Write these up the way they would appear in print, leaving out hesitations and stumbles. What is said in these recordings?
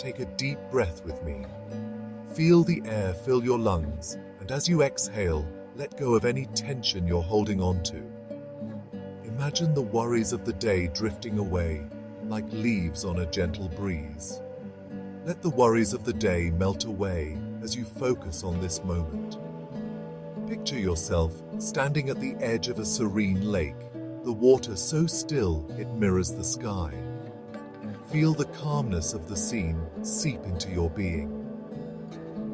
take a deep breath with me. Feel the air fill your lungs, and as you exhale, let go of any tension you're holding on to. Imagine the worries of the day drifting away, like leaves on a gentle breeze. Let the worries of the day melt away as you focus on this moment. Picture yourself standing at the edge of a serene lake, the water so still it mirrors the sky. Feel the calmness of the scene seep into your being.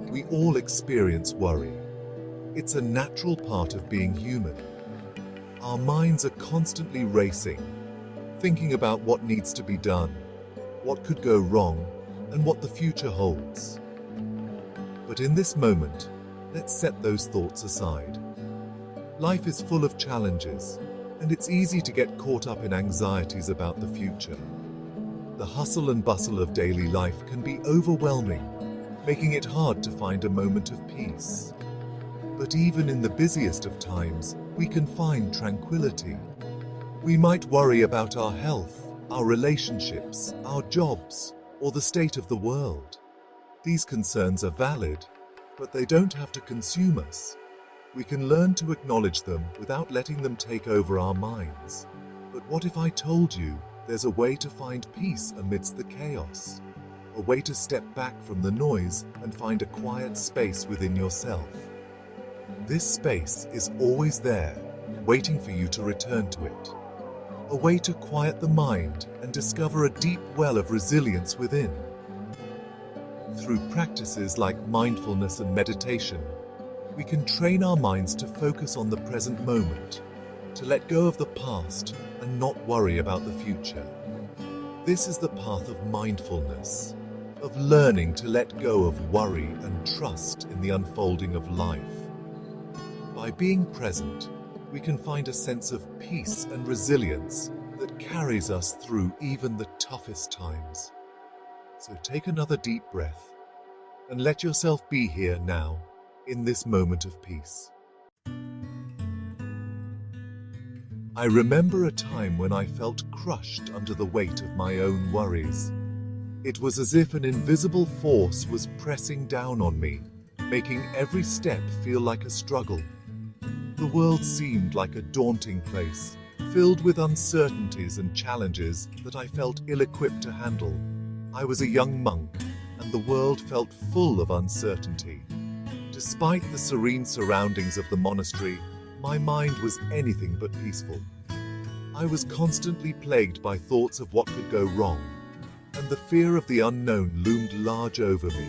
We all experience worry. It's a natural part of being human. Our minds are constantly racing, thinking about what needs to be done, what could go wrong, and what the future holds. But in this moment, let's set those thoughts aside. Life is full of challenges, and it's easy to get caught up in anxieties about the future. The hustle and bustle of daily life can be overwhelming, making it hard to find a moment of peace. But even in the busiest of times, we can find tranquility. We might worry about our health, our relationships, our jobs, or the state of the world. These concerns are valid, but they don't have to consume us. We can learn to acknowledge them without letting them take over our minds. But what if I told you there's a way to find peace amidst the chaos? A way to step back from the noise and find a quiet space within yourself. This space is always there, waiting for you to return to it. A way to quiet the mind and discover a deep well of resilience within. Through practices like mindfulness and meditation, we can train our minds to focus on the present moment, to let go of the past and not worry about the future. This is the path of mindfulness, of learning to let go of worry and trust in the unfolding of life. By being present, we can find a sense of peace and resilience that carries us through even the toughest times. So take another deep breath and let yourself be here now, in this moment of peace. I remember a time when I felt crushed under the weight of my own worries. It was as if an invisible force was pressing down on me, making every step feel like a struggle. The world seemed like a daunting place, filled with uncertainties and challenges that I felt ill-equipped to handle. I was a young monk, and the world felt full of uncertainty. Despite the serene surroundings of the monastery, my mind was anything but peaceful. I was constantly plagued by thoughts of what could go wrong, and the fear of the unknown loomed large over me.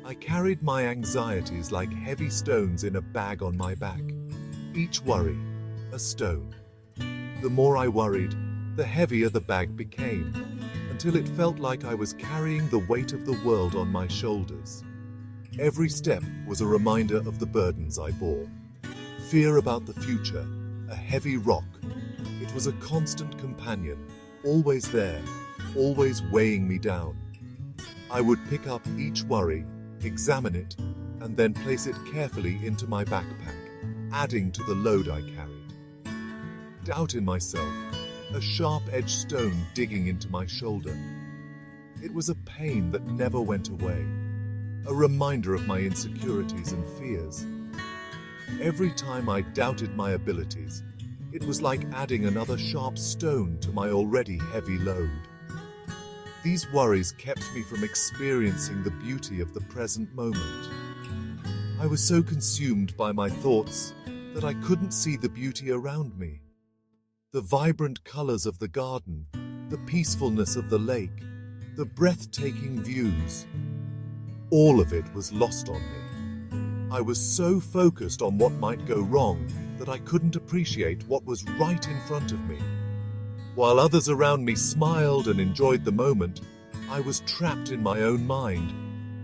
I carried my anxieties like heavy stones in a bag on my back. Each worry, a stone. The more I worried, the heavier the bag became, until it felt like I was carrying the weight of the world on my shoulders. Every step was a reminder of the burdens I bore. Fear about the future, a heavy rock. It was a constant companion, always there, always weighing me down. I would pick up each worry, examine it, and then place it carefully into my backpack, adding to the load I carried. Doubt in myself, a sharp-edged stone digging into my shoulder. It was a pain that never went away, a reminder of my insecurities and fears. Every time I doubted my abilities, it was like adding another sharp stone to my already heavy load. These worries kept me from experiencing the beauty of the present moment. I was so consumed by my thoughts that I couldn't see the beauty around me. The vibrant colors of the garden, the peacefulness of the lake, the breathtaking views. All of it was lost on me. I was so focused on what might go wrong that I couldn't appreciate what was right in front of me. While others around me smiled and enjoyed the moment, I was trapped in my own mind,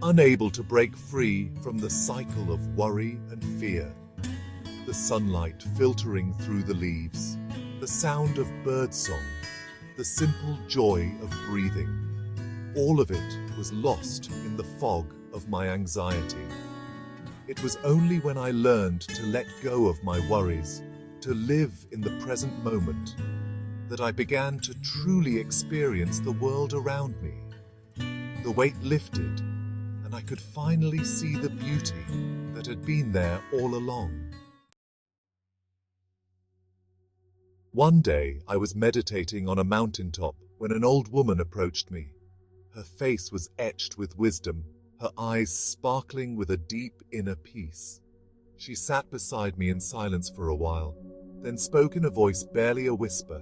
unable to break free from the cycle of worry and fear. The sunlight filtering through the leaves, the sound of birdsong, the simple joy of breathing. All of it was lost in the fog of my anxiety. It was only when I learned to let go of my worries, to live in the present moment, that I began to truly experience the world around me. The weight lifted, and I could finally see the beauty that had been there all along. One day, I was meditating on a mountaintop when an old woman approached me. Her face was etched with wisdom, her eyes sparkling with a deep inner peace. She sat beside me in silence for a while, then spoke in a voice barely a whisper.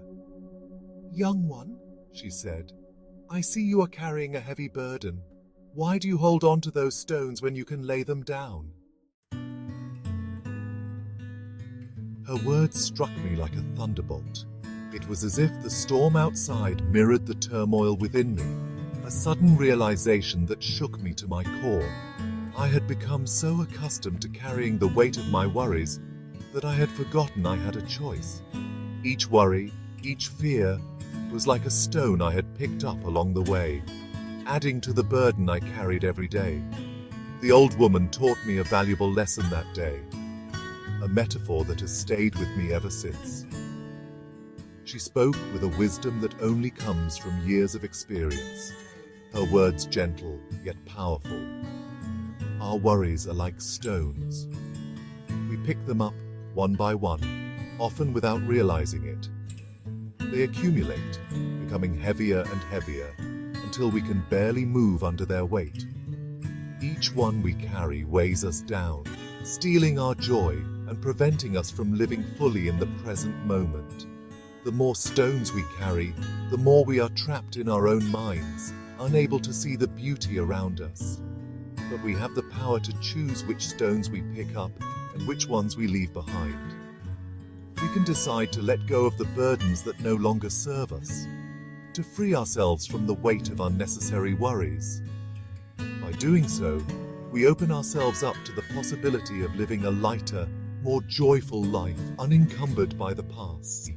"Young one," she said, "I see you are carrying a heavy burden. Why do you hold on to those stones when you can lay them down?" Her words struck me like a thunderbolt. It was as if the storm outside mirrored the turmoil within me, a sudden realization that shook me to my core. I had become so accustomed to carrying the weight of my worries that I had forgotten I had a choice. Each worry, each fear, was like a stone I had picked up along the way, adding to the burden I carried every day. The old woman taught me a valuable lesson that day, a metaphor that has stayed with me ever since. She spoke with a wisdom that only comes from years of experience, her words gentle yet powerful. Our worries are like stones. We pick them up one by one, often without realizing it. They accumulate, becoming heavier and heavier, until we can barely move under their weight. Each one we carry weighs us down, stealing our joy and preventing us from living fully in the present moment. The more stones we carry, the more we are trapped in our own minds, unable to see the beauty around us. But we have the power to choose which stones we pick up and which ones we leave behind. We can decide to let go of the burdens that no longer serve us, to free ourselves from the weight of unnecessary worries. By doing so, we open ourselves up to the possibility of living a lighter, more joyful life, unencumbered by the past.